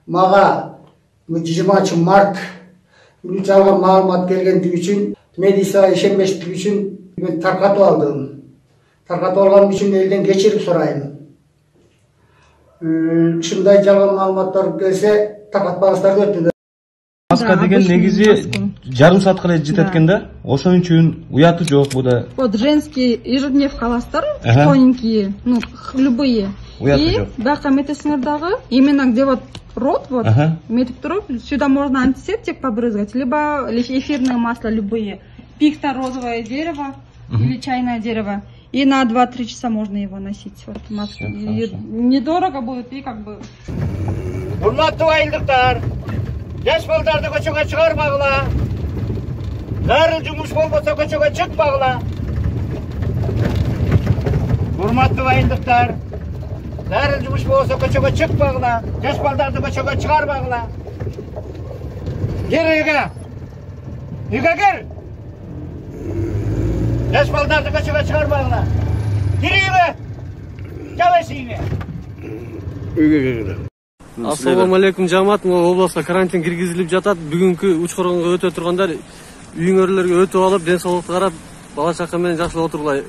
мага 20 март күнү жалган маалымат келгендиги үчүн мен исага ишенбештиги үчүн мен таркатып алдым. Таркатып алганым үчүн элден кечирим сурайм. Ушундай жалган маалыматтар келсе таркатпаңыздар деп. Маска деген негизи жарым саатка эле жетет экен да. Ошон үчүн уяты жок буда. Вот женский ежедневка аласыздар, тоненькие, ну любые. И бака метесиңер дагы, именно где вот рот, вот, метип туруп, сюда можно антисептик побрызгать, либо эфирное масло любые. Пихта розовое дерево или чайное дерево. И на 2-3 часа можно его носить. Вот маску. Недорого будет и как бы. Урматтуу айылдыктар, жаш балдарды көчөгө чыгармагыла. Зарыл жумуш болбосо көчөгө чыкпагыла. Урматтуу айылдыктар, зарыл жумуш болбосо көчөгө чыкпагыла. Жаш балдарды көчөгө чыгармагыла. Кел үйгө. Үйгө кел. Жаш балдарды көчөгө чыгармагыла. Кел үйгө. Жабайсы үйгө. Үйгө кел. Ассаламу алейкум жамаат. Областка карантин киргизилип жатат. Бүгүнкү учкоргонго өтө тургандар үйүңөрлөргө өтүп алып, ден соолукту карап, бала чака менен жакшылап отургула.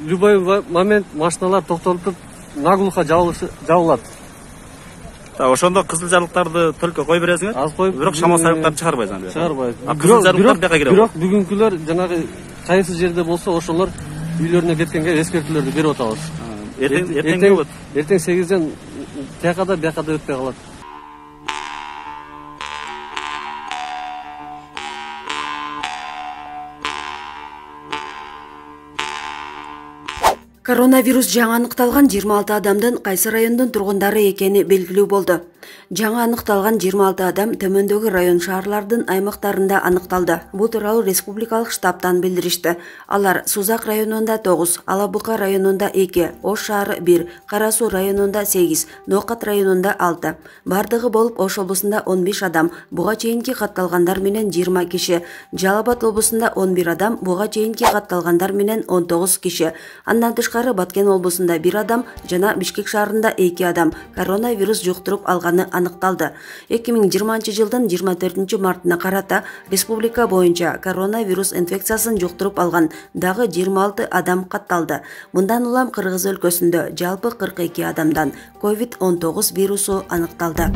Любой момент машиналар токтолуп, наглухо жабылат. Ошондо кызыл жарлыктарды только кой бересиңер? Аз коюп, бирок шамал сайыктарды чыгарбайсыңар. Чыгарбайт. Кызыл жарлыктар бияка кире. Бирок бүгүнкүлөр жанагы кайсы жерде болсо ошолор үйлөрүнө кеткенге эскертүүлөрдү берип атабыз. Эртең 8-ден биякада өтпөй калат. Коронавирус жаңа аныкталган 26 адамдын кайсы райондун тургундары экени белгилүү болду. Жаңа аныкталган 26 адам төмөндөгү район шаарлардын аймактарында аныкталды. Бул тууралуу республикалык штабтан билдиришти. Алар Сузак районунда 9, Алабука районунда 2, Ош шаары 1, Кара Суу районунда 8, Нокат районунда 6. Бардыгы болуп Ош облусунда 15 адам, буга чейинки катталгандар менен 20 киши. Жалал Абад облусунда 11 адам, буга чейинки катталгандар менен 19 киши. Андан тышкары Баткен облусунда 1 адам жана Бишкек шаарында 2 адам коронавирус жуктуруп алганы аныкталды. 2020 жылдын 24 мартына карата республика боюнча коронавирус инфекциясын жуктуруп алган дагы 26 адам катталды. Мындан улам Кыргыз өлкөсүндө жалпы 42 адамдан COVID-19 вирусу аныкталды.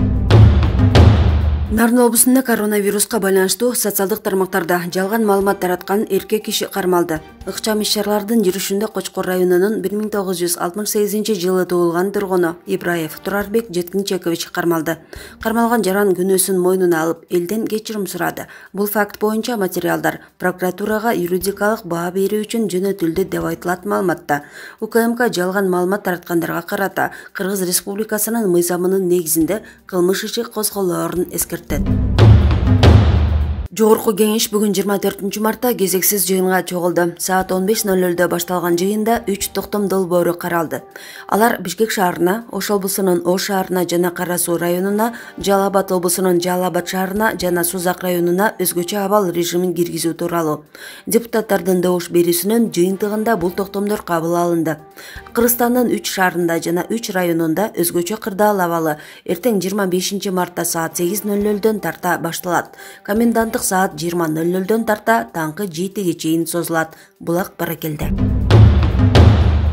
Нарын облусунда коронавируска байланыштуу социалдык тармактарда жалган маалымат тараткан эркек киши кармалды. Ыкчам иш-чаралардын жүрүшүндө Кочкор районунун 1968 жылы туулган тургуну Ибраев Турарбек Жеткинчекович кармалды. Кармалган жаран күнөөсүн мойнуна алып, элден кечирим сурады. Бул факт боюнча материалдар прокуратурага юридикалык баа берүү үчүн жөнөтүлдү деп айтылат маалыматта. УКМК жалган маалымат тараткандарга карата Кыргыз Республикасынын мыйзамынын негизинде кылмыш иши козголоорун эскертет. Жогорку кеңеш бүгүн 24 мартта кезексиз жыйынга чогулду. Саат 15:00 башталган жыйында 3 токтом долбоору каралды. Алар Бишкек шаарына, Ош облусунун Ош шаарына жана Кара Суу районуна, Жалал Абад облусунун Жалал Абад шаарына жана Сузак районуна өзгөчө абал режимин киргизүү тууралуу. Депутаттардын добуш берүүсүнүн жыйынтыгында бул токтомдор кабыл алынды. Кыргызстандын 3 шаарында жана 3 районунда өзгөчө кырдаал абалы эртең 25 мартта саат 8:00 тарта башталат. Коменданттык саат 20:00 тарта таңкы 7-ге чейин созулат. Булак баракелде.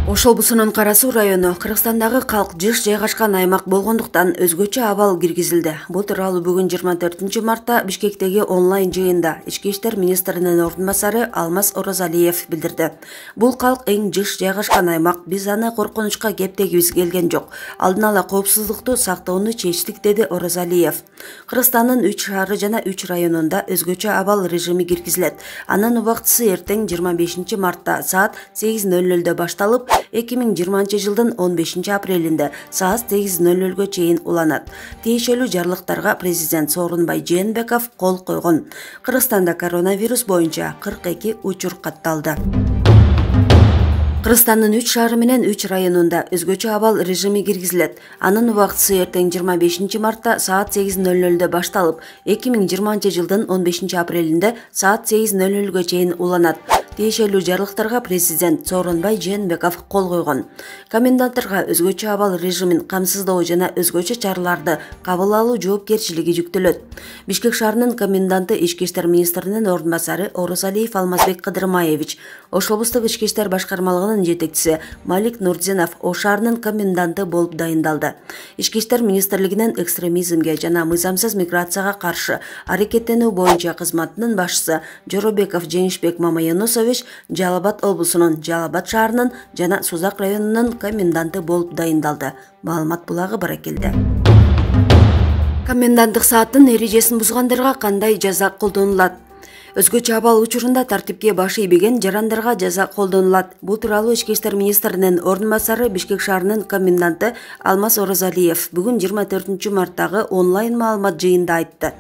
Ош облусунун Кара Суу району Кыргызстандагы калк жыш жайгашкан аймак болгондуктан өзгөчө абал киргизилди. Бул тууралуу бүгүн 24 мартта Бишкектеги онлайн жыйында Ички иштер министринин ордун басары Алмаз Оразалиев билдирди. Бул калк эң жыш жайгашкан аймак, биз аны коркунучка кептегибиз келген жок. Алдын ала коопсуздукту сактоону чечтик, деди Оразалиев. Кыргызстандын 3 шаары жана 3 районунда өзгөчө абал режими киргизилет. Анын убактысы эртең 25 мартта саат 8:00 башталып, 2020 жылдын 15 апрелинде саат 8:00 чейин уланат. Тиешелүү жарлыктарга президент Сооронбай Жээнбеков кол койгон. Кыргызстанда коронавирус боюнча 42 учур катталды. Кыргызстандын 3 шаары менен 3 районунда өзгөчө абал режими киргизилет. Анын убактысы эртең 25 мартта саат 8:00 башталып, 2020 жылдын 15 апрелинде саат 8:00 чейин уланат. Тиешелүү жарлыктарга президент Сооронбай Жээнбеков кол койгон. Коменданттарга өзгөчө абал режимин камсыздоо жана өзгөчө чараларды кабыл алуу жоопкерчилиги жүктөлөт. Бишкек шаарынын коменданты Ички иштер министринин ордун басары Орозалиев Алмазбек Кыдырмаевич, Ош облустук ички иштер башкармалыгынын жетекчиси Малик Нурдинов Ош шаарынын коменданты болуп дайындалды. Ички иштер министрлигинин экстремизмге жана мыйзамсыз миграцияга каршы аракеттенүү боюнча кызматынын башчысы Жоробеков Жеңишбек Мамаянусович Жалал Абад облусунун Жалал Абад шаарынын жана Сузак районунун коменданты болуп дайындалды. Маалымат булагы баракелде. Коменданттык сааттын эрежесин бузгандарга кандай жаза колдонулат? Өзгөчө абал учурунда тартипке баш ийбеген жарандарга жаза колдонулат. Бул тууралуу Ички иштер министринин ордун басары Бишкек шаарынын коменданты Алмаз Орозалиев бүгүн 24 марттагы онлайн маалымат жыйында айтты.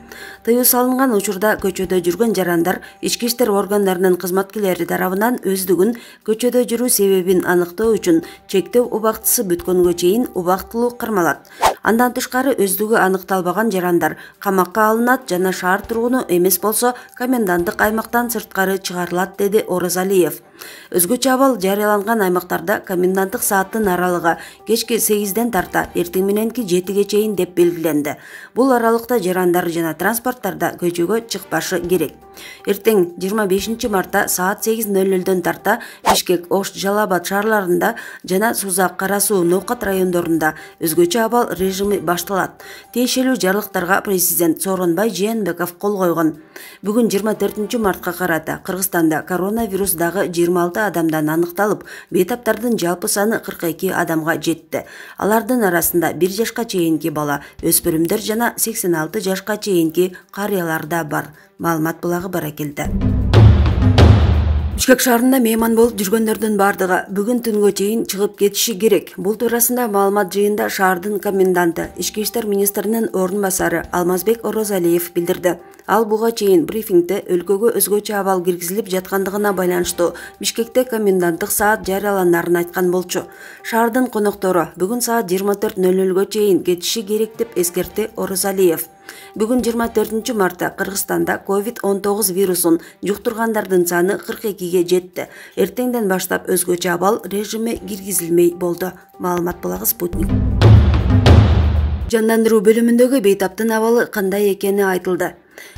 Тыюу салынган учурда көчөдө жүргөн жарандар ички иштер органдарынын кызматкерлери тарабынан өздүгүн көчөдө жүрүү себебин аныктоо үчүн чектөө убактысы бүткөнгө чейин убактылуу кармалат. Андан тышкары өздүгү аныкталбаган жарандар камакка алынат жана шаар тургуну эмес болсо коменданттык аймактан сырткары чыгарылат, деди Орозалиев. Өзгөчө абал жарыяланган аймактарда коменданттык сааттын аралыгы кечки 8ден тарта эртең мененки 7ге чейин деп белгиленди. Бул аралыкта жарандар жана транспорттарда көчөгө чыкпашы керек. Эртең 25 мартта саат 8:00дөн тарта Бишкек, Ош, Жалал Абад шаарларында жана Сузак, Кара Суу, Ноокат райондорунда өзгөчө абал режими башталат. Тиешелүү жарлыктарга президент Сооронбай Жээнбеков кол койгон. Бүгүн 24 мартка карата Кыргызстанда коронавирус дагы 26 адамдан аныкталып, бейтаптардын жалпы саны 42 адамга жетти. Алардын арасында 1 жашка чейинки бала, өспүрүмдөр жана 86 жашка чейинки карыялар да бар. Маалымат булагы баракелде. Бишкек шаарында мейман болуп жүргөндөрдүн бардыгы бүгүн түнгө чейин чыгып кетиши керек. Бул туурасында маалымат жыйында шаардын коменданты, Ички иштер министринин ордун басары Алмазбек Орозалиев билдирди. Ал буга чейин брифингде өлкөгө өзгөчө абал киргизилип жаткандыгына байланыштуу Бишкекте коменданттык саат жарыяланарын айткан болчу. Шаардын коноктору бүгүн саат 24:00гө чейин кетиши керек деп эскертти Орозалиев. Бүгүн 24 мартта Кыргызстанда COVID-19 вирусун жуктургандардын саны 42ге жетти. Эртеңден баштап өзгөчө абал режими киргизилмей болду. Маалымат булагы Спутник. Жандандыруу бөлүмүндөгү бейтаптын абалы кандай экени айтылды.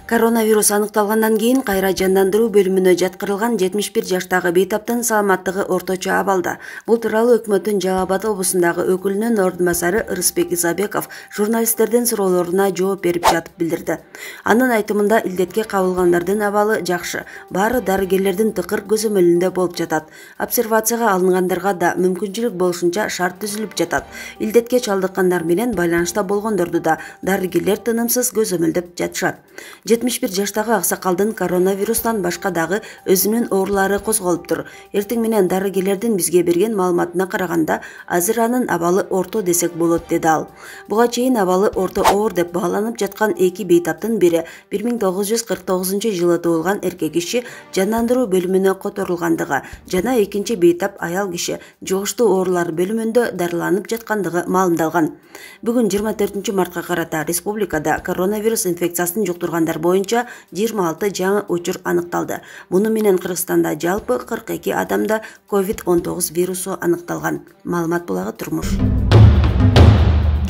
Коронавирус аныкталгандан кийин кайра жандандыруу бөлүмүнө жаткырылган 71 жаштагы бейтаптын саламаттыгы орточо абалда. Бул тууралуу өкмөттүн Жалал Абад облусундагы өкүлүнүн ордун басары Ырысбек Исабеков журналисттердин суроолоруна жооп берип жатып билдирди. Анын айтымында илдетке кабылгандардын абалы жакшы. Баары дарыгерлердин тыкыр көзөмөлүндө болуп жатат. Обсервацияга алынгандарга да мүмкүнчүлүк болушунча шарт түзүлүп жатат. Илдетке чалдыккандар менен байланышта болгондорду да дарыгерлер тынымсыз көзөмөлдөп жатышат. 71 жаштагы аксакалдын коронавирустан башка дагы өзүнүн оорулары козголуптур. Эртең менен дарыгерлердин бизге берген маалыматына караганда, азыр анын абалы орто десек болот, деди ал. Буга чейин абалы орто оор деп бааланып жаткан эки бейтаптын бири 1949-жылы туулган эркек киши жандандыруу бөлүмүнө которулгандыгы жана экинчи бейтап аял киши жугуштуу оорулар бөлүмүндө дарыланып жаткандыгы маалымдалган. Бүгүн 24 мартка карата республикада коронавирус инфекциясын жуктургандар боюнча 26 жаңы учур аныкталды. Муну менен Кыргызстанда жалпы 42 адамда COVID-19 вирусу аныкталган. Маалымат булагы Турмуш.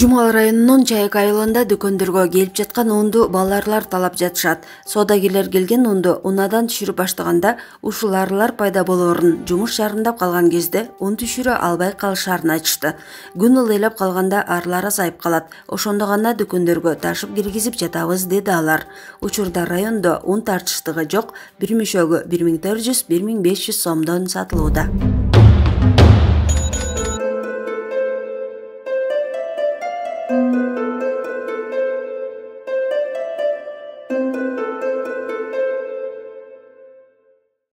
Жумал районунун Чайык айылында дүкөндөргө келип жаткан унду балалар талап жатышат. Соодагерлер келген унду унадан түшүрүп баштаганда ушул арылар пайда болоорун, жумуш шарындап калган кезде ун түшүрө албай калышаарын айтышты. Күн ылдыйлап калганда арылар азайып калат. Ошондо гана дүкөндөргө ташып киргизип жатабыз, деди алар. Учурда райондо ун тартыштыгы жок, бир мүшөгү 1400-1500 сомдон сатылууда.